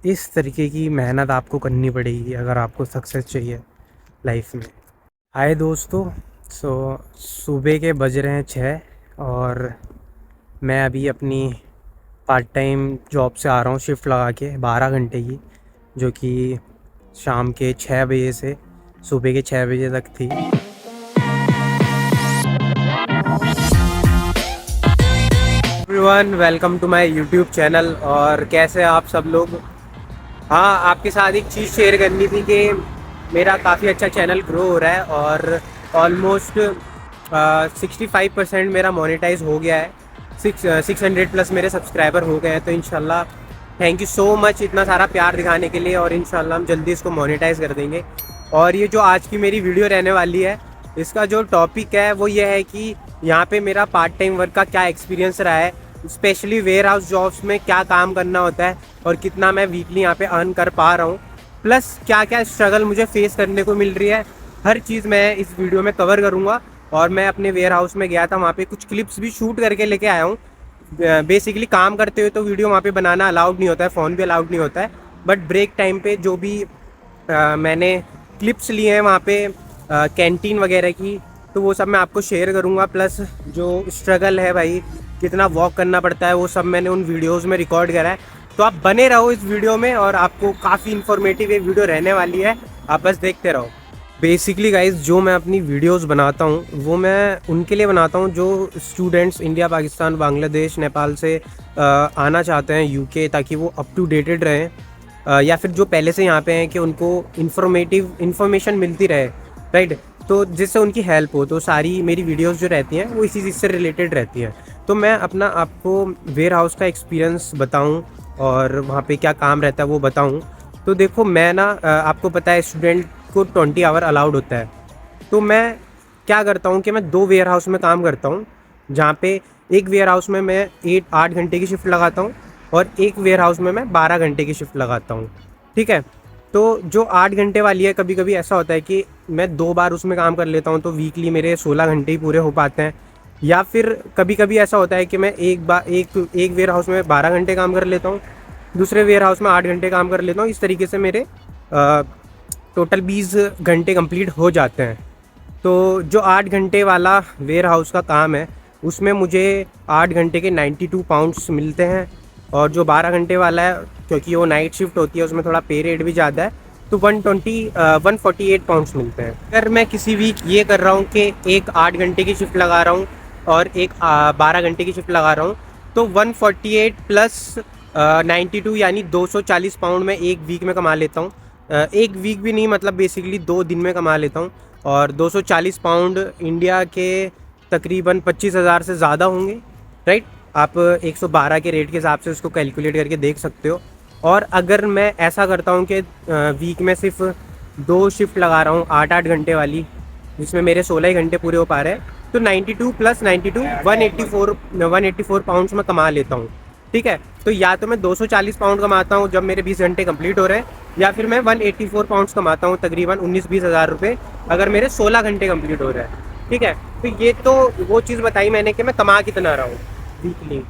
इस तरीके की मेहनत आपको करनी पड़ेगी अगर आपको सक्सेस चाहिए लाइफ में। हाय दोस्तों, सुबह के बज रहे हैं 6 और मैं अभी अपनी पार्ट टाइम जॉब से आ रहा हूँ शिफ्ट लगा के 12 घंटे की, जो कि शाम के 6 बजे से सुबह के 6 बजे तक थी। Everyone, welcome to my YouTube channel. और कैसे आप सब लोग? हाँ, आपके साथ एक चीज़ शेयर करनी थी कि मेरा काफ़ी अच्छा चैनल ग्रो हो रहा है और ऑलमोस्ट 65% मेरा मोनेटाइज हो गया है। 600 प्लस मेरे सब्सक्राइबर हो गए हैं। तो इंशाल्लाह थैंक यू सो मच इतना सारा प्यार दिखाने के लिए, और इंशाल्लाह हम जल्दी इसको मोनेटाइज कर देंगे। और ये जो आज की मेरी वीडियो रहने वाली है, इसका जो टॉपिक है वो ये है कि यहाँ पे मेरा पार्ट टाइम वर्क का क्या एक्सपीरियंस रहा है, स्पेशली वेयर हाउस जॉब्स में क्या काम करना होता है और कितना मैं वीकली यहाँ पे अर्न कर पा रहा हूँ, प्लस क्या क्या स्ट्रगल मुझे फेस करने को मिल रही है। हर चीज़ मैं इस वीडियो में कवर करूँगा। और मैं अपने वेयर हाउस में गया था, वहाँ पे कुछ क्लिप्स भी शूट करके लेके आया हूँ। बेसिकली काम करते हुए तो वीडियो वहाँ पे बनाना अलाउड नहीं होता है, फ़ोन भी अलाउड नहीं होता है, बट ब्रेक टाइम पे जो भी मैंने क्लिप्स लिए हैं वहाँ पे कैंटीन वगैरह की, तो वो सब मैं आपको शेयर करूँगा। प्लस जो स्ट्रगल है भाई, कितना वॉक करना पड़ता है, वो सब मैंने उन वीडियोज़ में रिकॉर्ड करा है। तो आप बने रहो इस वीडियो में और आपको काफ़ी इन्फॉर्मेटिव ये वीडियो रहने वाली है, आप बस देखते रहो। बेसिकली गाइज, जो मैं अपनी वीडियोस बनाता हूँ वो मैं उनके लिए बनाता हूँ जो स्टूडेंट्स इंडिया, पाकिस्तान, बांग्लादेश, नेपाल से आना चाहते हैं यूके, ताकि वो अप टू डेटेड रहें, या फिर जो पहले से यहाँ पे हैं कि उनको इन्फॉर्मेशन मिलती रहे, राइट। तो जिससे उनकी हेल्प हो, तो सारी मेरी वीडियोस जो रहती हैं वो इसी चीज़ से रिलेटेड रहती हैं। तो मैं अपना आपको वेयर हाउस का एक्सपीरियंस बताऊँ और वहाँ पे क्या काम रहता है वो बताऊँ। तो देखो, मैं ना आपको पता है स्टूडेंट को 20 आवर अलाउड होता है। तो मैं क्या करता हूँ कि मैं 2 वेयर हाउस में काम करता हूँ, जहाँ पे एक वेयर हाउस में मैं 8 घंटे की शिफ्ट लगाता हूँ और एक वेयर हाउस में मैं 12 घंटे की शिफ्ट लगाता हूँ, ठीक है। तो जो 8 घंटे वाली है, कभी कभी ऐसा होता है कि मैं 2 बार उसमें काम कर लेता हूँ, तो वीकली मेरे 16 घंटे ही पूरे हो पाते हैं। या फिर कभी कभी ऐसा होता है कि मैं एक वेयर हाउस में 12 घंटे काम कर लेता हूँ, दूसरे वेयर हाउस में 8 घंटे काम कर लेता हूँ। इस तरीके से मेरे टोटल 20 घंटे कंप्लीट हो जाते हैं। तो जो 8 घंटे वाला वेयर हाउस का काम है, उसमें मुझे 8 घंटे के 92 पाउंड्स मिलते हैं। और जो 12 घंटे वाला है, क्योंकि वो नाइट शिफ्ट होती है, उसमें थोड़ा पे रेट भी ज़्यादा है, तो 148 पाउंड्स मिलते हैं। अगर मैं किसी वीक ये कर रहा हूँ कि एक 8 घंटे की शिफ्ट लगा रहा हूँ और एक 12 घंटे की शिफ्ट लगा रहा हूँ, तो 148 प्लस 92 यानी 240 पाउंड में एक वीक में कमा लेता हूँ। एक वीक भी नहीं, मतलब बेसिकली 2 दिन में कमा लेता हूँ। और 240 पाउंड इंडिया के तकरीबन 25,000 से ज़्यादा होंगे, राइट। आप 112 के रेट के हिसाब से उसको कैलकुलेट करके देख सकते हो। और अगर मैं ऐसा करता हूँ कि वीक में सिर्फ 2 शिफ्ट लगा रहा हूँ 8-8 घंटे वाली, जिसमें मेरे 16 ही घंटे पूरे हो पा रहे हैं, तो 92 प्लस 92 184 पाउंड्स में कमा लेता हूँ, ठीक है। तो या तो मैं 240 पाउंड कमाता हूँ जब मेरे 20 घंटे कंप्लीट हो रहे हैं, या फिर मैं 184 पाउंड्स कमाता हूँ, तकरीबन 19-20 हज़ार रुपये, अगर मेरे 16 घंटे कंप्लीट हो रहे हैं, ठीक है। तो ये तो वो चीज़ बताई मैंने कि मैं कमा कितना रहा हूँ वीकली।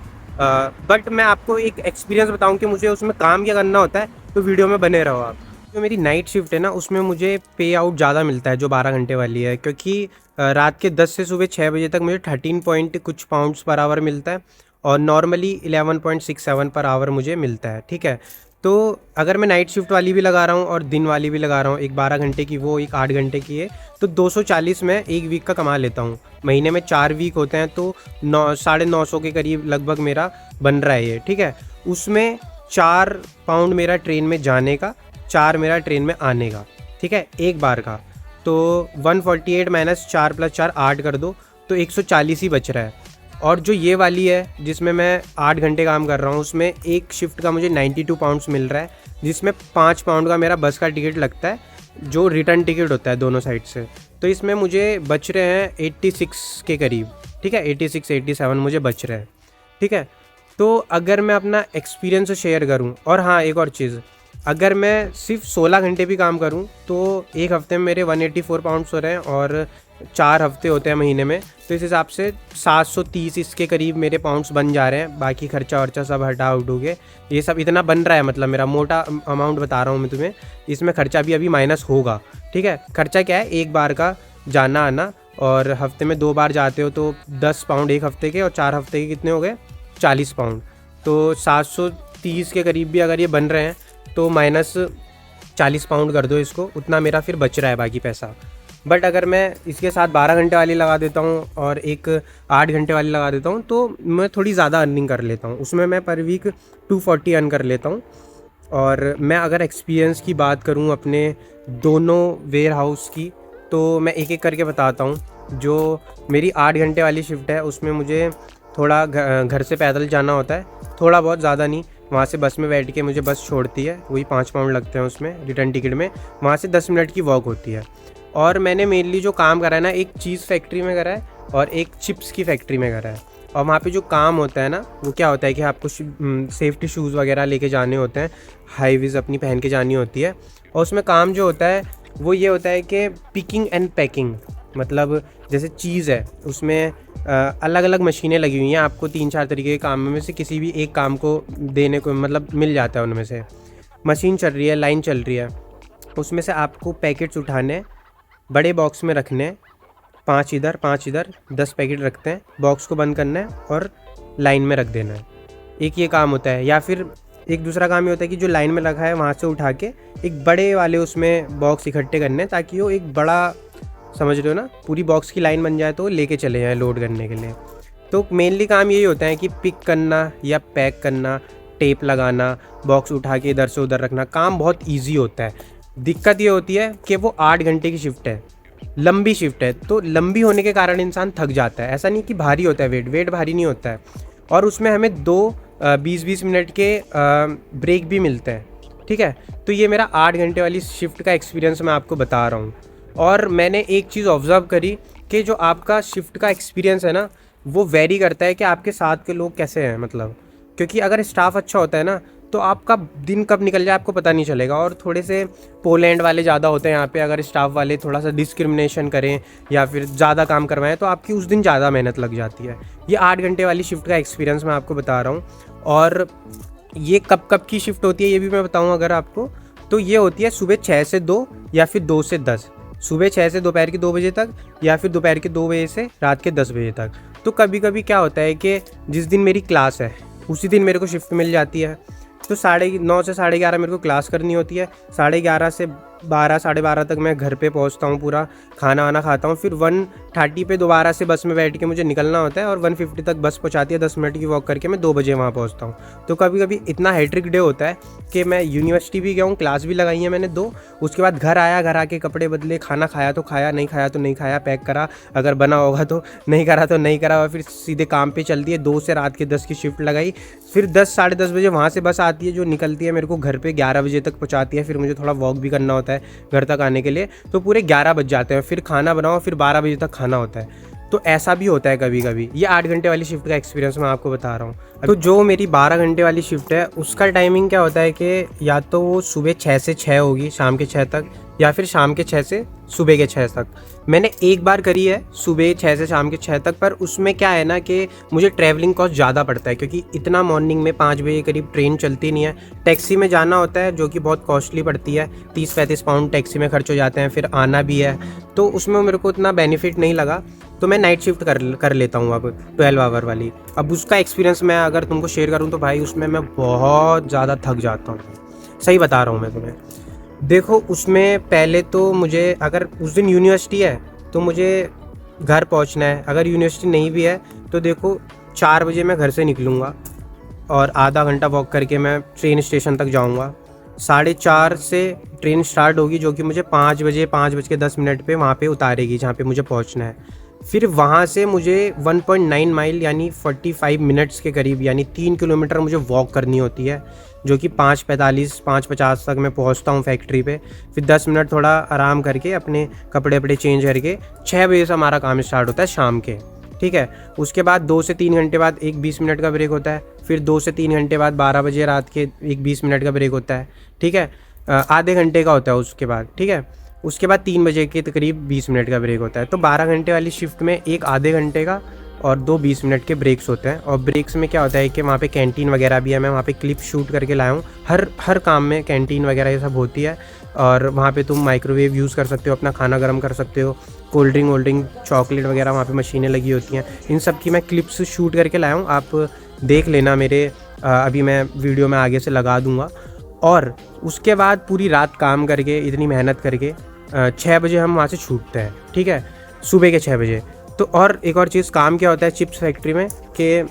बट मैं आपको एक एक्सपीरियंस बताऊँ कि मुझे उसमें काम क्या करना होता है, तो वीडियो में बने रहो आप। जो मेरी नाइट शिफ्ट है ना, उसमें मुझे पे आउट ज़्यादा मिलता है, जो 12 घंटे वाली है, क्योंकि रात के 10 से सुबह 6 बजे तक मुझे 13 पॉइंट कुछ पाउंड्स पर आवर मिलता है, और नॉर्मली 11.67 पर आवर मुझे मिलता है, ठीक है। तो अगर मैं नाइट शिफ्ट वाली भी लगा रहा हूँ और दिन वाली भी लगा रहा हूँ, एक 12 घंटे की वो, एक 8 घंटे की है, तो 240 में एक वीक का कमा लेता हूँ। महीने में 4 वीक होते हैं, तो 900-950 के करीब लगभग मेरा बन रहा है ये, ठीक है। उसमें 4 पाउंड मेरा ट्रेन में जाने का, 4 मेरा ट्रेन में आने का, ठीक है, एक बार का। तो 148 माइनस 4 प्लस 4 8 कर दो, तो 140 ही बच रहा है। और जो ये वाली है जिसमें मैं 8 घंटे काम कर रहा हूँ, उसमें एक शिफ्ट का मुझे 92 पाउंड्स मिल रहा है, जिसमें 5 पाउंड का मेरा बस का टिकट लगता है, जो रिटर्न टिकट होता है दोनों साइड से। तो इसमें मुझे बच रहे हैं 86 के करीब, ठीक है, 86-87 मुझे बच रहे हैं, ठीक है। तो अगर मैं अपना एक्सपीरियंस शेयर करूं, और हाँ एक और चीज़, अगर मैं सिर्फ 16 घंटे भी काम करूं तो एक हफ्ते में मेरे 184 पाउंड्स हो रहे हैं और 4 हफ्ते होते हैं महीने में, तो इस हिसाब से 730 इसके करीब मेरे पाउंड्स बन जा रहे हैं। बाकी खर्चा वर्चा सब हटा उठू के ये सब इतना बन रहा है, मतलब मेरा मोटा अमाउंट बता रहा हूँ मैं तुम्हें। इसमें खर्चा भी अभी माइनस होगा, ठीक है। खर्चा क्या है, एक बार का जाना आना, और हफ्ते में 2 बार जाते हो तो 10 पाउंड एक हफ्ते के, और 4 हफ्ते के कितने हो गए, 40 पाउंड। तो 730 के करीब भी अगर ये बन रहे हैं तो माइनस 40 पाउंड कर दो इसको, उतना मेरा फिर बच रहा है बाकी पैसा। बट अगर मैं इसके साथ 12 घंटे वाली लगा देता हूँ और एक 8 घंटे वाली लगा देता हूँ तो मैं थोड़ी ज़्यादा अर्निंग कर लेता हूँ। उसमें मैं पर वीक 240 अर्न कर लेता हूँ। और मैं अगर एक्सपीरियंस की बात करूँ अपने दोनों वेयर हाउस की, तो मैं एक एक करके बताता हूँ। जो मेरी 8 घंटे वाली शिफ्ट है उसमें मुझे थोड़ा घर से पैदल जाना होता है, थोड़ा बहुत, ज़्यादा नहीं। वहाँ से बस में बैठ के मुझे बस छोड़ती है, वही 5 पाउंड लगते हैं उसमें रिटर्न टिकट में। वहाँ से 10 मिनट की वॉक होती है। और मैंने मेनली जो काम करा है ना, एक चीज़ फैक्ट्री में करा है और एक चिप्स की फैक्ट्री में करा है। और वहाँ पे जो काम होता है ना, वो क्या होता है कि आपको सेफ्टी शूज़ वगैरह लेके जाने होते हैं, हाई विज़ अपनी पहन के जानी होती है। और उसमें काम जो होता है वो ये होता है कि पिकिंग एंड पैकिंग, मतलब जैसे चीज़ है उसमें अलग अलग मशीनें लगी हुई हैं, आपको 3-4 तरीके के काम में से किसी भी एक काम को देने को मतलब मिल जाता है। उनमें से मशीन चल रही है, लाइन चल रही है, उसमें से आपको पैकेट्स उठाने, बड़े बॉक्स में रखने, 5 इधर 5 इधर, 10 पैकेट रखते हैं, बॉक्स को बंद करना है और लाइन में रख देना है। एक ये काम होता है। या फिर एक दूसरा काम ये होता है कि जो लाइन में रखा है वहाँ से उठा के एक बड़े वाले उसमें बॉक्स इकट्ठे करने, ताकि वो एक बड़ा, समझ रहे हो ना, पूरी बॉक्स की लाइन बन जाए तो लेके चले जाएँ लोड करने के लिए। तो मेनली काम यही होता है कि पिक करना या पैक करना, टेप लगाना, बॉक्स उठा के इधर से उधर रखना। काम बहुत ईजी होता है। दिक्कत ये होती है कि वो 8 घंटे की शिफ्ट है, लंबी शिफ्ट है, तो लंबी होने के कारण इंसान थक जाता है। ऐसा नहीं कि भारी होता है, वेट भारी नहीं होता है। और उसमें हमें 20-20 मिनट के ब्रेक भी मिलते हैं, ठीक है। तो ये मेरा 8 घंटे वाली शिफ्ट का एक्सपीरियंस मैं आपको बता रहा हूँ। और मैंने एक चीज़ ऑब्ज़र्व करी कि जो आपका शिफ्ट का एक्सपीरियंस है ना, वो वेरी करता है कि आपके साथ के लोग कैसे हैं, मतलब क्योंकि अगर स्टाफ अच्छा होता है ना तो आपका दिन कब निकल जाए आपको पता नहीं चलेगा। और थोड़े से पोलैंड वाले ज़्यादा होते हैं यहाँ पे, अगर स्टाफ वाले थोड़ा सा डिस्क्रिमिनेशन करें या फिर ज़्यादा काम करवाएं तो आपकी उस दिन ज़्यादा मेहनत लग जाती है। ये 8 घंटे वाली शिफ्ट का एक्सपीरियंस मैं आपको बता रहा हूँ। और ये कब की शिफ्ट होती है ये भी मैं बताऊँ अगर आपको, तो ये होती है सुबह 6 से 2 या फिर 2 से 10, सुबह 6 से दोपहर के 2 बजे तक, या फिर दोपहर के 2 बजे से रात के 10 बजे तक। तो कभी कभी क्या होता है कि जिस दिन मेरी क्लास है उसी दिन मेरे को शिफ्ट मिल जाती है, तो 9:30 से 11:30 मेरे को क्लास करनी होती है। 11:30 से 12, 12:30 तक मैं घर पे पहुंचता हूं, पूरा खाना वाना खाता हूं। फिर 1:30 पे दोबारा से बस में बैठ के मुझे निकलना होता है और 1:50 तक बस पहुंचाती है। 10 मिनट की वॉक करके मैं 2 बजे वहां पहुंचता हूं। तो कभी कभी इतना हैट्रिक डे होता है कि मैं यूनिवर्सिटी भी गया हूँ, क्लास भी लगाई है मैंने 2, उसके बाद घर आया, घर आके कपड़े बदले, खाना खाया तो खाया, नहीं खाया तो नहीं खाया, पैक करा अगर बना होगा तो, नहीं करा तो नहीं करा, और फिर सीधे काम पे चल दिए। 2 से रात के 10 की शिफ्ट लगाई। फिर 10, 10:30 बजे वहाँ से बस आती है जो निकलती है मेरे को घर पे 11 बजे तक पहुँचाती है। फिर मुझे थोड़ा वॉक भी करना होता है घर तक आने के लिए, तो पूरे 11 बज जाते हैं। फिर खाना बनाओ, फिर 12 बजे तक खाना होता है। तो ऐसा भी होता है कभी कभी। ये 8 घंटे वाली शिफ्ट का एक्सपीरियंस मैं आपको बता रहा हूँ। तो जो मेरी 12 घंटे वाली शिफ्ट है उसका टाइमिंग क्या होता है कि या तो वो सुबह 6 से 6 होगी, शाम के 6 तक, या फिर शाम के 6 से सुबह के 6 तक। मैंने एक बार करी है सुबह 6 से शाम के 6 तक, पर उसमें क्या है ना कि मुझे ट्रैवलिंग कॉस्ट ज़्यादा पड़ता है, क्योंकि इतना मॉर्निंग में 5 बजे करीब ट्रेन चलती नहीं है। टैक्सी में जाना होता है जो कि बहुत कॉस्टली पड़ती है, 30-35 पाउंड टैक्सी में खर्च हो जाते हैं। फिर आना भी है, तो उसमें मेरे को इतना बेनिफिट नहीं लगा, तो मैं नाइट शिफ्ट कर लेता हूँ अब 12 आवर वाली। अब उसका एक्सपीरियंस मैं अगर तुमको शेयर करूँ तो भाई उसमें मैं बहुत ज़्यादा थक जाता हूँ, सही बता रहा हूँ मैं तुम्हें। देखो उसमें पहले तो मुझे, अगर उस दिन यूनिवर्सिटी है तो मुझे घर पहुंचना है, अगर यूनिवर्सिटी नहीं भी है तो देखो 4 बजे मैं घर से निकलूँगा और आधा घंटा वॉक करके मैं ट्रेन स्टेशन तक जाऊँगा। 4:30 से ट्रेन स्टार्ट होगी जो कि मुझे 5 बजे 5:10 पे वहाँ पे उतारेगी जहाँ पे मुझे पहुँचना है। फिर वहाँ से मुझे 1.9 माइल यानी 45 मिनट्स के करीब, यानी 3 किलोमीटर मुझे वॉक करनी होती है, जो कि 5:45 5:50 तक मैं पहुँचता हूँ फैक्ट्री पे। फिर 10 मिनट थोड़ा आराम करके अपने कपड़े चेंज करके 6 बजे से हमारा काम स्टार्ट होता है शाम के। ठीक है। उसके बाद 2 से 3 घंटे बाद एक 20 मिनट का ब्रेक होता है, फिर 2 से 3 घंटे बाद 12 बजे रात के एक 20 मिनट का ब्रेक होता है, ठीक है। आधे घंटे का होता है उसके बाद, ठीक है। उसके बाद 3 बजे के करीब 20 मिनट का ब्रेक होता है। तो 12 घंटे वाली शिफ्ट में एक आधे घंटे का और 2 20 मिनट के ब्रेक्स होते हैं। और ब्रेक्स में क्या होता है कि वहाँ पे कैंटीन वगैरह भी है, मैं वहाँ पे क्लिप शूट करके लाया हूँ। हर काम में कैंटीन वगैरह ये सब होती है, और वहाँ पे तुम माइक्रोवेव यूज़ कर सकते हो, अपना खाना गर्म कर सकते हो, कोल्ड ड्रिंक चॉकलेट वगैरह वहाँ पे मशीनें लगी होती हैं। इन सब की मैं क्लिप्स शूट करके लाया हूँ, आप देख लेना मेरे अभी मैं वीडियो में आगे से लगा दूँगा। और उसके बाद पूरी रात काम करके, इतनी मेहनत करके 6 बजे हम वहाँ से छूटते हैं, ठीक है, सुबह के 6 बजे। तो और एक और चीज़, काम क्या होता है चिप्स फैक्ट्री में कि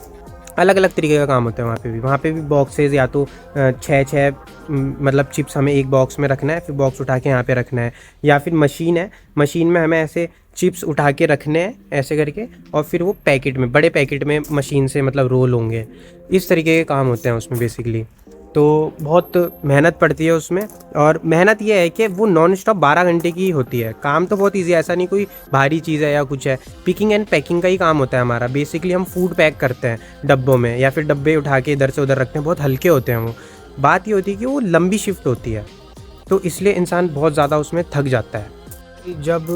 अलग अलग तरीके का काम होता है वहाँ पे भी बॉक्सेस, या तो 6 मतलब चिप्स हमें एक बॉक्स में रखना है, फिर बॉक्स उठा के यहाँ पे रखना है, या फिर मशीन है, मशीन में हमें ऐसे चिप्स उठा के रखने हैं ऐसे करके, और फिर वो पैकेट में, बड़े पैकेट में मशीन से मतलब रोल होंगे। इस तरीके के काम होते हैं उसमें बेसिकली। तो बहुत मेहनत पड़ती है उसमें, और मेहनत ये है कि वो नॉन स्टॉप 12 घंटे की होती है। काम तो बहुत ईजी है, ऐसा नहीं कोई भारी चीज़ है या कुछ है। पिकिंग एंड पैकिंग का ही काम होता है हमारा। बेसिकली हम फूड पैक करते हैं डब्बों में, या फिर डब्बे उठा के इधर से उधर रखते हैं, बहुत हल्के होते हैं वो। बात ये होती है कि वो लंबी शिफ्ट होती है, तो इसलिए इंसान बहुत ज़्यादा उसमें थक जाता है। जब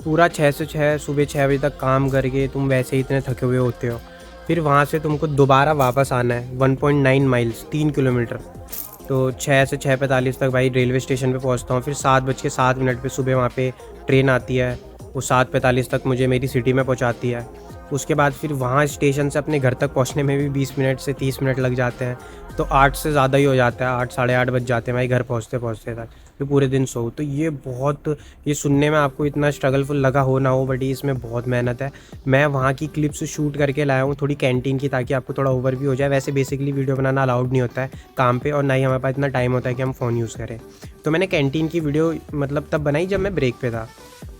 पूरा 6 से 6 सुबह 6 बजे तक काम करके तुम वैसे ही इतने थके हुए होते हो, फिर वहाँ से तुमको दोबारा वापस आना है 1.9 माइल्स, 3 किलोमीटर। तो 6 से 6:45 तक भाई रेलवे स्टेशन पे पहुँचता हूँ। फिर 7:07 पे सुबह वहाँ पे ट्रेन आती है, वो 7:45 तक मुझे मेरी सिटी में पहुँचाती है। उसके बाद फिर वहाँ स्टेशन से अपने घर तक पहुँचने में भी 20 मिनट से 30 मिनट लग जाते हैं। तो 8 से ज़्यादा ही हो जाता है, 8 साढ़े 8 बज जाते हैं भाई घर पहुँचते पहुँचते तक। फिर पूरे दिन सो। तो ये सुनने में आपको इतना स्ट्रगलफुल लगा हो ना हो, बट इसमें बहुत मेहनत है। मैं वहाँ की क्लिप्स शूट करके लाया हूँ थोड़ी कैंटीन की, ताकि आपको थोड़ा ओवरव्यू हो जाए। वैसे बेसिकली वीडियो बनाना अलाउड नहीं होता है काम पे, और ना ही हमारे पास इतना टाइम होता है कि हम फ़ोन यूज़ करें। तो मैंने कैंटीन की वीडियो मतलब तब बनाई जब मैं ब्रेक पे था।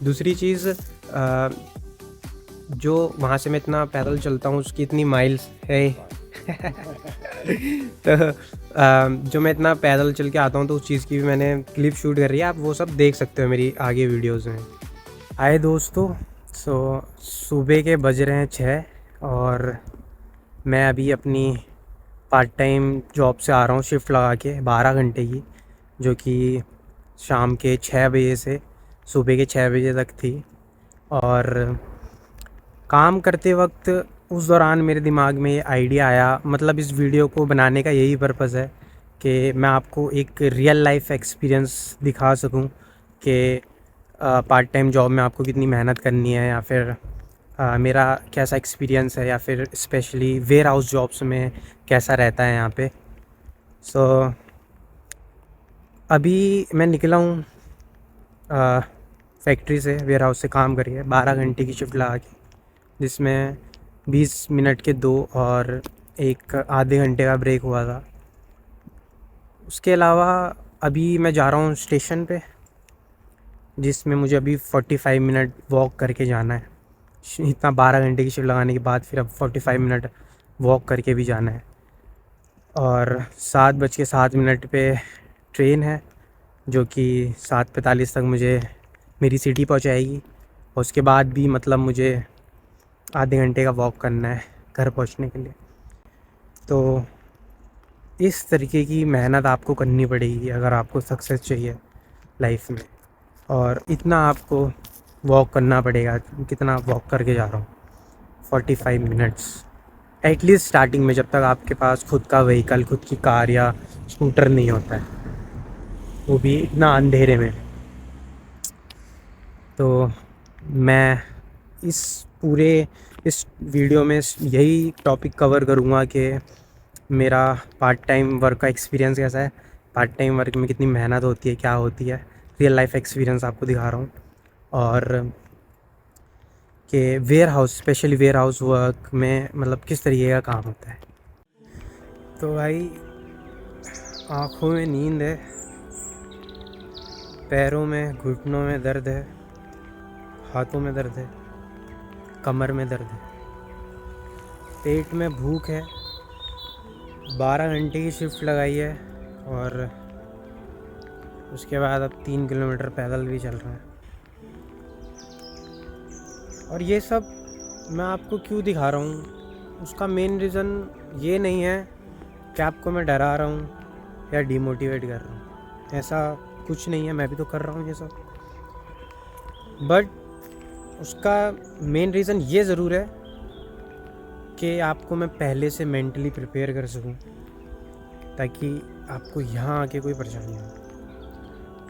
दूसरी चीज़, जो वहाँ से मैं इतना पैदल चलता हूँ उसकी इतनी माइल्स है तो जो मैं इतना पैदल चल के आता हूँ, तो उस चीज़ की भी मैंने क्लिप शूट कर रही है, आप वो सब देख सकते हो मेरी आगे वीडियोज़ में। आए दोस्तों, सुबह के बज रहे हैं 6, और मैं अभी अपनी पार्ट टाइम जॉब से आ रहा हूँ शिफ्ट लगा के 12 घंटे की, जो कि शाम के 6 बजे से सुबह के 6 बजे तक थी। और काम करते वक्त उस दौरान मेरे दिमाग में ये आइडिया आया, मतलब इस वीडियो को बनाने का यही पर्पज़ है कि मैं आपको एक रियल लाइफ एक्सपीरियंस दिखा सकूं कि पार्ट टाइम जॉब में आपको कितनी मेहनत करनी है, या फिर मेरा कैसा एक्सपीरियंस है, या फिर स्पेशली वेयर हाउस जॉब्स में कैसा रहता है यहाँ पे। अभी मैं निकला हूँ फैक्ट्री से, वेयर हाउस से काम करिए 12 घंटे की शिफ्ट लगा के, जिसमें 20 मिनट के 2 और एक आधे घंटे का ब्रेक हुआ था। उसके अलावा अभी मैं जा रहा हूँ स्टेशन पे, जिसमें मुझे अभी 45 मिनट वॉक करके जाना है। इतना 12 घंटे की शिफ्ट लगाने के बाद फिर अब 45 मिनट वॉक करके भी जाना है। और 7:07 पे ट्रेन है, जो कि 7:45 तक मुझे मेरी सिटी पहुंचाएगी। उसके बाद भी मतलब मुझे आधे घंटे का वॉक करना है घर पहुंचने के लिए। तो इस तरीके की मेहनत आपको करनी पड़ेगी अगर आपको सक्सेस चाहिए लाइफ में, और इतना आपको वॉक करना पड़ेगा। कितना वॉक करके जा रहा हूँ, 45 मिनट्स एटलीस्ट स्टार्टिंग में, जब तक आपके पास खुद का व्हीकल, खुद की कार या स्कूटर नहीं होता है, वो भी इतना अंधेरे में। तो मैं इस वीडियो में यही टॉपिक कवर करूँगा कि मेरा पार्ट टाइम वर्क का एक्सपीरियंस कैसा है, पार्ट टाइम वर्क में कितनी मेहनत होती है, क्या होती है, रियल लाइफ एक्सपीरियंस आपको दिखा रहा हूँ। और कि warehouse, specially warehouse work में मतलब किस तरीके का काम होता है। तो भाई आँखों में नींद है, पैरों में घुटनों में दर्द है, हाथों में दर्द है, कमर में दर्द है, पेट में भूख है। 12 घंटे की शिफ्ट लगाई है, और उसके बाद अब 3 किलोमीटर पैदल भी चल रहा है। और ये सब मैं आपको क्यों दिखा रहा हूँ, उसका मेन रीज़न ये नहीं है कि आपको मैं डरा रहा हूँ या डिमोटिवेट कर रहा हूँ, ऐसा कुछ नहीं है, मैं भी तो कर रहा हूँ ये सब। बट उसका मेन रीज़न ये ज़रूर है कि आपको मैं पहले से मेंटली प्रिपेयर कर सकूं, ताकि आपको यहाँ आके कोई परेशानी हो।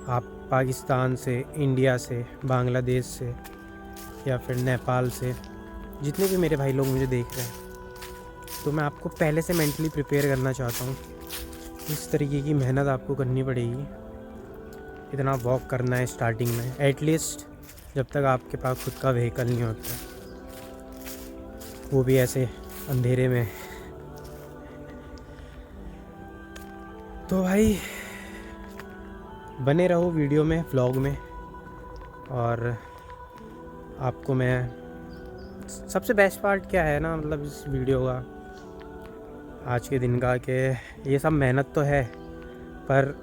आप पाकिस्तान से, इंडिया से, बांग्लादेश से या फिर नेपाल से, जितने भी मेरे भाई लोग मुझे देख रहे हैं, तो मैं आपको पहले से मेंटली प्रिपेयर करना चाहता हूँ। इस तरीके की मेहनत आपको करनी पड़ेगी, इतना वॉक करना है स्टार्टिंग में, एटलीस्ट जब तक आपके पास खुद का व्हीकल नहीं होता, वो भी ऐसे अंधेरे में। तो भाई बने रहो वीडियो में, व्लॉग में, और आपको मैं सबसे बेस्ट पार्ट क्या है ना, मतलब इस वीडियो का, आज के दिन का, कि ये सब मेहनत तो है, पर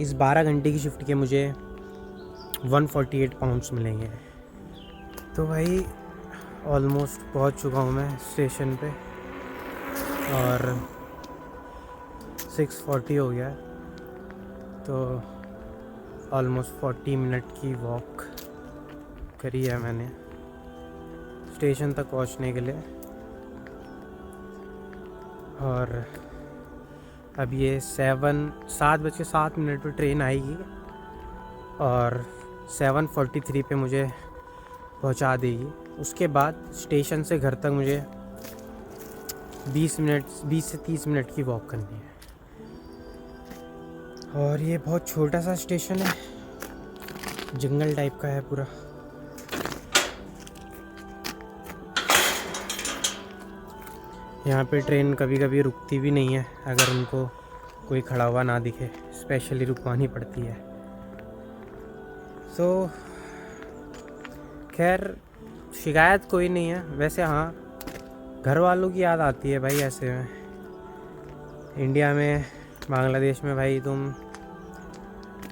इस 12 घंटे की शिफ्ट के मुझे 148 पाउंड्स मिलेंगे। तो भाई ऑलमोस्ट पहुंच चुका हूं मैं स्टेशन पे, और 6:40 हो गया, तो ऑलमोस्ट 40 मिनट की वॉक करी है मैंने स्टेशन तक पहुंचने के लिए। और अब ये 7:07 पर ट्रेन आएगी और 7:43 पे मुझे पहुंचा देगी। उसके बाद स्टेशन से घर तक मुझे 20 से 30 मिनट की वॉक करनी है। और ये बहुत छोटा सा स्टेशन है, जंगल टाइप का है पूरा। यहाँ पे ट्रेन कभी कभी रुकती भी नहीं है, अगर उनको कोई खड़ा हुआ ना दिखे, स्पेशली रुकवानी पड़ती है। सो खैर शिकायत कोई नहीं है वैसे। हाँ, घर वालों की याद आती है भाई ऐसे में। इंडिया में, बांग्लादेश में भाई तुम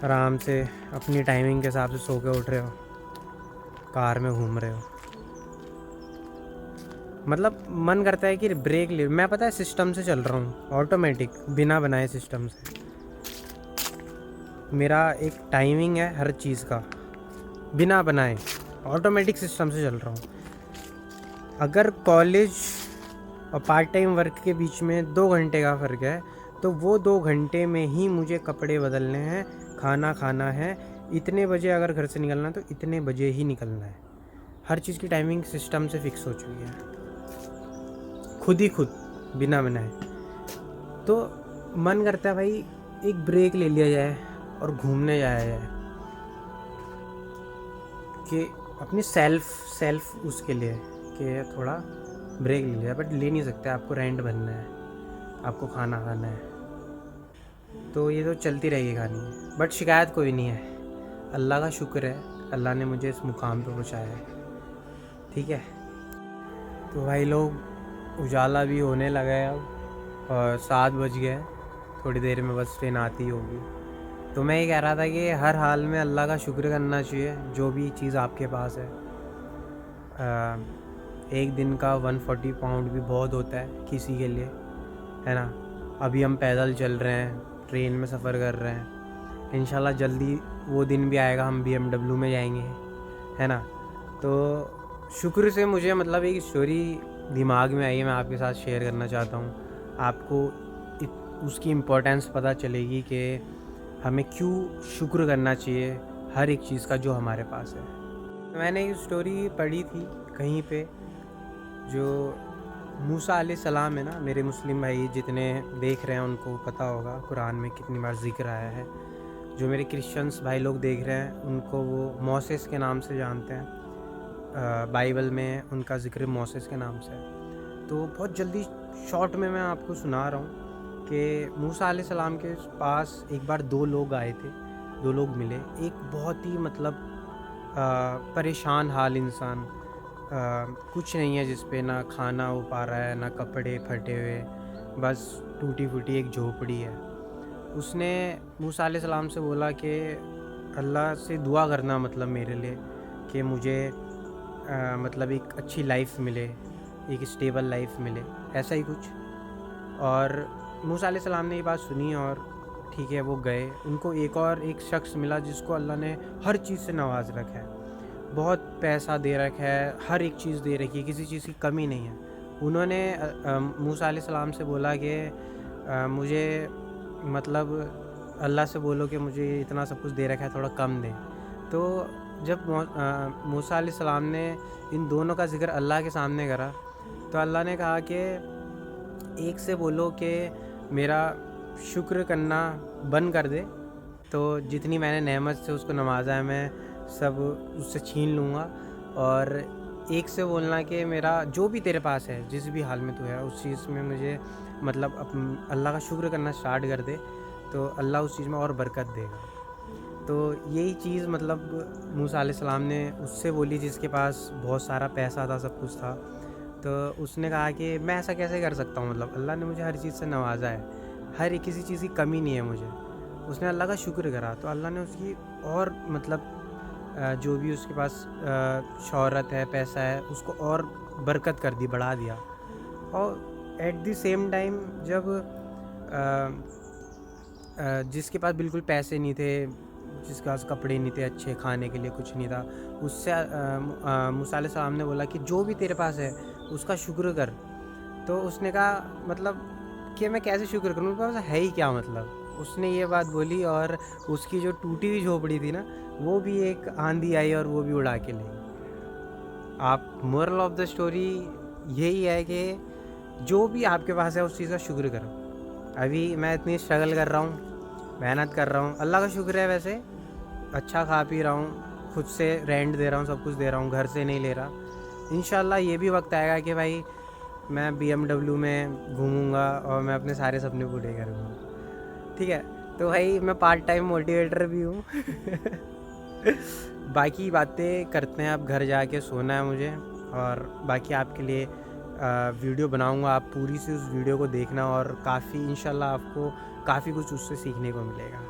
आराम से अपनी टाइमिंग के हिसाब से सो के उठ रहे हो, कार में घूम रहे हो, मतलब मन करता है कि ब्रेक ले। मैं पता है सिस्टम से चल रहा हूँ, ऑटोमेटिक, बिना बनाए सिस्टम से। मेरा एक टाइमिंग है हर चीज़ का, बिना बनाए ऑटोमेटिक सिस्टम से चल रहा हूँ। अगर कॉलेज और पार्ट टाइम वर्क के बीच में 2 घंटे का फ़र्क है, तो वो 2 घंटे में ही मुझे कपड़े बदलने हैं, खाना खाना है, इतने बजे अगर घर से निकलना है तो इतने बजे ही निकलना है। हर चीज़ की टाइमिंग सिस्टम से फिक्स हो चुकी है, खुद ही खुद, बिना बनाए। तो मन करता है भाई एक ब्रेक ले लिया जाए और घूमने जाया जाए, कि अपनी सेल्फ उसके लिए कि थोड़ा ब्रेक ले लिया। बट ले नहीं सकते, आपको रेंट भरना है, आपको खाना खाना है, तो ये तो चलती रहेगी कहानी। बट शिकायत कोई नहीं है, अल्लाह का शुक्र है, अल्लाह ने मुझे इस मुकाम पे पहुँचाया है। ठीक है, तो भाई लोग उजाला भी होने लगा है अब, और 7 बज गए, थोड़ी देर में बस ट्रेन आती होगी। तो मैं ये कह रहा था कि हर हाल में अल्लाह का शुक्र करना चाहिए, जो भी चीज़ आपके पास है। एक दिन का 140 पाउंड भी बहुत होता है किसी के लिए, है ना। अभी हम पैदल चल रहे हैं, ट्रेन में सफ़र कर रहे हैं, इंशाल्लाह जल्दी वो दिन भी आएगा, हम BMW में जाएंगे, है ना। तो शुक्र से मुझे मतलब एक स्टोरी दिमाग में आई है, मैं आपके साथ शेयर करना चाहता हूँ। आपको उसकी इम्पोर्टेंस पता चलेगी कि हमें क्यों शुक्र करना चाहिए हर एक चीज़ का जो हमारे पास है। मैंने एक स्टोरी पढ़ी थी कहीं पे, जो मूसा अलैहिस्सलाम है ना, मेरे मुस्लिम भाई जितने देख रहे हैं उनको पता होगा कुरान में कितनी बार जिक्र आया है। जो मेरे क्रिश्चियंस भाई लोग देख रहे हैं उनको वो मोसेस के नाम से जानते हैं, बाइबल में उनका जिक्र मोसेस के नाम से है। तो बहुत जल्दी शॉर्ट में मैं आपको सुना रहा हूँ कि मूसा अलैहिस्सलाम के पास एक बार 2 लोग आए थे, 2 लोग मिले। एक बहुत ही मतलब परेशान हाल इंसान, कुछ नहीं है जिस पे ना खाना हो पा रहा है, ना कपड़े फटे हुए, बस टूटी फूटी एक झोपड़ी है। उसने मूसा अलैहिस्सलाम से बोला कि अल्लाह से दुआ करना, मतलब मेरे लिए, कि मुझे मतलब एक अच्छी लाइफ मिले, एक स्टेबल लाइफ मिले, ऐसा ही कुछ। और मूसा अलैहिस्सलाम ने ये बात सुनी और ठीक है वो गए। उनको एक शख्स मिला जिसको अल्लाह ने हर चीज़ से नवाज रखा है, बहुत पैसा दे रखा है, हर एक चीज़ दे रखी है, किसी चीज़ की कमी नहीं है। उन्होंने मूसा अलैहिस्सलाम से बोला कि मुझे मतलब अल्लाह से बोलो कि मुझे इतना सब कुछ दे रखा है, थोड़ा कम दे। तो जब मूसा अलैहिस्सलाम ने इन दोनों का ज़िक्र अल्लाह के सामने करा तो अल्लाह ने कहा कि एक से बोलो कि मेरा शुक्र करना बंद कर दे, तो जितनी मैंने नेमत से उसको नवाजा है मैं सब उससे छीन लूँगा। और एक से बोलना कि मेरा जो भी तेरे पास है, जिस भी हाल में तू है, उस चीज़ में मुझे मतलब अल्लाह का शुक्र करना स्टार्ट कर दे, तो अल्लाह उस चीज़ में और बरकत देगा। तो यही चीज़ मतलब मूसा अलैहिस्सलाम ने उससे बोली जिसके पास बहुत सारा पैसा था, सब कुछ था। तो उसने कहा कि मैं ऐसा कैसे कर सकता हूँ, मतलब अल्लाह ने मुझे हर चीज़ से नवाजा है, हर एक किसी चीज़ की कमी नहीं है मुझे। उसने अल्लाह का शुक्र करा तो अल्लाह ने उसकी और मतलब जो भी उसके पास शोहरत है, पैसा है, उसको और बरकत कर दी, बढ़ा दिया। और एट द सेम टाइम जब जिसके पास बिल्कुल पैसे नहीं थे, जिसके पास कपड़े नहीं थे अच्छे, खाने के लिए कुछ नहीं था, उससे मूसा अलैहिस्सलाम ने बोला कि जो भी तेरे पास है उसका शुक्र कर। तो उसने कहा मतलब कि मैं कैसे शुक्र करूँ, मेरे पास है ही क्या, मतलब उसने ये बात बोली। और उसकी जो टूटी हुई झोपड़ी थी ना, वो भी एक आंधी आई और वो भी उड़ा के ले गई। आप मोरल ऑफ द स्टोरी यही है कि जो भी आपके पास है उस चीज़ का शुक्र करो। अभी मैं इतनी स्ट्रगल कर रहा हूँ, मेहनत कर रहा हूँ, अल्लाह का शुक्र है वैसे, अच्छा खा पी रहा हूँ, खुद से रेंट दे रहा हूँ, सब कुछ दे रहा हूँ, घर से नहीं ले रहा। इंशाल्लाह ये भी वक्त आएगा कि भाई मैं BMW में घूमूंगा और मैं अपने सारे सपने पूरे करूँगा। ठीक है, तो भाई मैं पार्ट टाइम मोटिवेटर भी हूँ। बाकी बातें करते हैं, अब घर जाके सोना है मुझे। और बाकी आपके लिए वीडियो बनाऊंगा, आप पूरी से उस वीडियो को देखना और काफ़ी इंशाल्लाह आपको काफ़ी कुछ उससे सीखने को मिलेगा।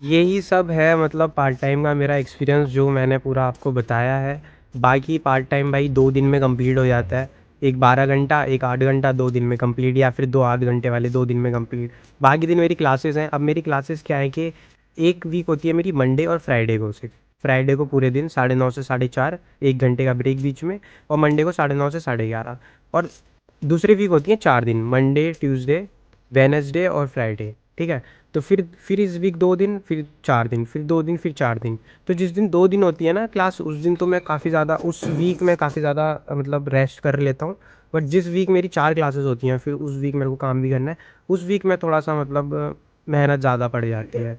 यही सब है मतलब पार्ट टाइम का मेरा एक्सपीरियंस जो मैंने पूरा आपको बताया है। बाकी पार्ट टाइम भाई 2 दिन में कंप्लीट हो जाता है, एक 12 घंटा, एक 8 घंटा 2 दिन में कंप्लीट, या फिर 2 8 घंटे वाले 2 दिन में कंप्लीट। बाकी दिन मेरी क्लासेस हैं। अब मेरी क्लासेस क्या है कि एक वीक होती है मेरी मंडे और फ्राइडे को, सिर्फ फ्राइडे को पूरे दिन 9:30 से 4:30, 1 घंटे का ब्रेक बीच में, और मंडे को 9:30 से 11:30। और दूसरी वीक होती है 4 दिन, मंडे, ट्यूसडे, वेडनेसडे और फ्राइडे। ठीक है, तो फिर इस वीक 2 दिन, फिर 4 दिन, फिर 2 दिन, फिर 4 दिन। तो जिस दिन 2 दिन होती है ना क्लास, उस दिन तो मैं काफ़ी ज़्यादा, उस वीक में काफ़ी ज़्यादा मतलब रेस्ट कर लेता हूँ। बट जिस वीक मेरी 4 क्लासेस होती हैं, फिर उस वीक मेरे को काम भी करना है, उस वीक में थोड़ा सा मतलब मेहनत ज़्यादा पड़ जाती है।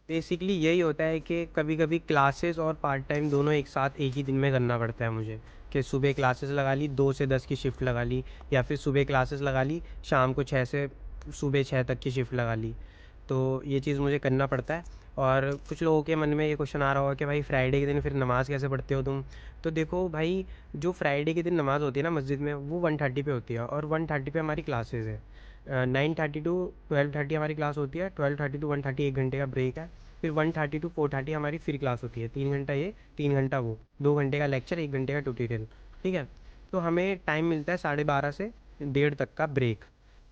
बेसिकली यही होता है कि कभी कभी क्लासेस और पार्ट टाइम दोनों एक साथ एक ही दिन में करना पड़ता है मुझे। कि सुबह क्लासेस लगा ली, 2 से 10 की शिफ्ट लगा ली, या फिर सुबह क्लासेस लगा ली, शाम को 6 से सुबह 6 तक की शिफ्ट लगा ली। तो ये चीज़ मुझे करना पड़ता है। और कुछ लोगों के मन में ये क्वेश्चन आ रहा होगा कि भाई फ्राइडे के दिन फिर नमाज़ कैसे पढ़ते हो तुम। तो देखो भाई, जो फ्राइडे के दिन नमाज़ होती है ना मस्जिद में, वो 1:30 पे होती है, और 1:30 पे हमारी क्लासेज है। 9:30 टू 12:30 हमारी क्लास होती है, 12:30 टू 1:30 1 घंटे का ब्रेक है। फिर 1:30 टू 4:30 हमारी फिर क्लास होती है, 3 घंटा ये, 3 घंटा वो, 2 घंटे का लेक्चर, 1 घंटे का ट्यूटोरियल। ठीक है, तो हमें टाइम मिलता है 12:30 से 1:30 तक का ब्रेक।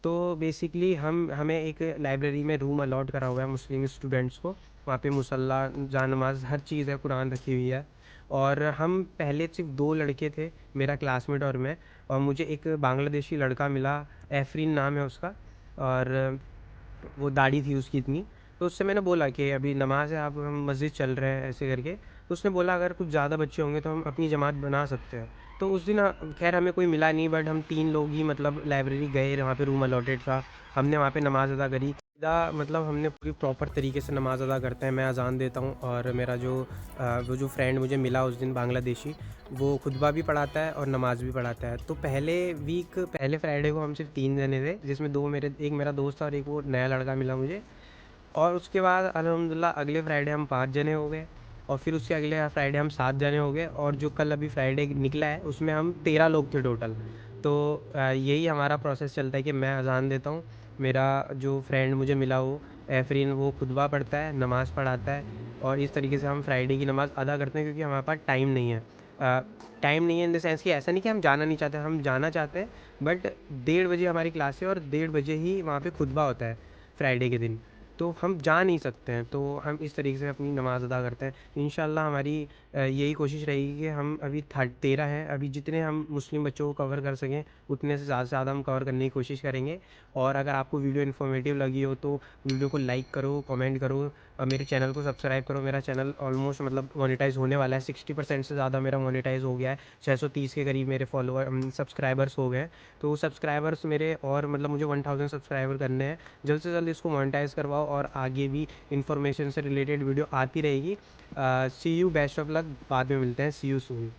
तो बेसिकली हमें एक लाइब्रेरी में रूम अलॉट करा हुआ है मुस्लिम स्टूडेंट्स को। वहाँ पे मुसल्ला, जानमाज़, हर चीज़ है, कुरान रखी हुई है। और हम पहले सिर्फ 2 लड़के थे, मेरा क्लासमेट और मैं, और मुझे एक बांग्लादेशी लड़का मिला, एफरीन नाम है उसका। और वो दाढ़ी थी उसकी इतनी। तो उससे मैंने बोला कि अभी नमाज़ है, आप हम मस्जिद चल रहे हैं ऐसे करके। तो उसने बोला अगर कुछ ज़्यादा बच्चे होंगे तो हम अपनी जमात बना सकते हैं। तो उस दिन खैर हमें कोई मिला नहीं, बट हम 3 लोग ही मतलब लाइब्रेरी गए, वहाँ पे रूम अलॉटेड था, हमने वहाँ पे नमाज़ अदा करी। मतलब हमने पूरी प्रॉपर तरीके से नमाज़ अदा करते हैं। मैं अज़ान देता हूँ, और मेरा वो जो फ्रेंड मुझे मिला उस दिन बांग्लादेशी, वो खुतबा भी पढ़ाता है और नमाज़ भी पढ़ाता है। तो पहले फ्राइडे को हम सिर्फ 3 जने थे, जिसमें एक मेरा दोस्त था और एक वो नया लड़का मिला मुझे। और उसके बाद अल्हम्दुलिल्लाह अगले फ्राइडे हम 5 जने हो गए, और फिर उसके अगले फ्राइडे हम 7 जने हो गए, और जो कल अभी फ्राइडे निकला है उसमें हम 13 लोग थे टोटल। तो यही हमारा प्रोसेस चलता है कि मैं अज़ान देता हूँ, मेरा जो फ्रेंड मुझे मिला वो एफरीन, वो खुतबा पढ़ता है, नमाज़ पढ़ाता है, और इस तरीके से हम फ्राइडे की नमाज़ अदा करते हैं, क्योंकि हमारे पास टाइम नहीं है। टाइम नहीं है इन द सेंस कि ऐसा नहीं कि हम जाना नहीं चाहते, हम जाना चाहते हैं, बट 1:30 बजे हमारी क्लास है और 1:30 बजे ही वहाँ पे खुतबा होता है फ्राइडे के दिन, तो हम जा नहीं सकते हैं। तो हम इस तरीके से अपनी नमाज़ अदा करते हैं। इंशाल्लाह हमारी यही कोशिश रहेगी कि हम अभी 13 हैं, अभी जितने हम मुस्लिम बच्चों को कवर कर सकें उतने से ज़्यादा हम कवर करने की कोशिश करेंगे। और अगर आपको वीडियो इन्फॉर्मेटिव लगी हो तो वीडियो को लाइक करो, कमेंट करो, और मेरे चैनल को सब्सक्राइब करो। मेरा चैनल ऑलमोस्ट मतलब मोनेटाइज़ होने वाला है, 60% से ज़्यादा मेरा मोनेटाइज़ हो गया है। 630 के करीब मेरे सब्सक्राइबर्स हो गए। तो सब्सक्राइबर्स मेरे और मतलब मुझे 1000 सब्सक्राइबर करने हैं। जल्द से जल्द इसको मोनेटाइज़ करवाओ और आगे भी इन्फॉर्मेशन से रिलेटेड वीडियो आती रहेगी। सी यू, बेस्ट ऑफ लक, बाद में मिलते हैं, सी यू सून।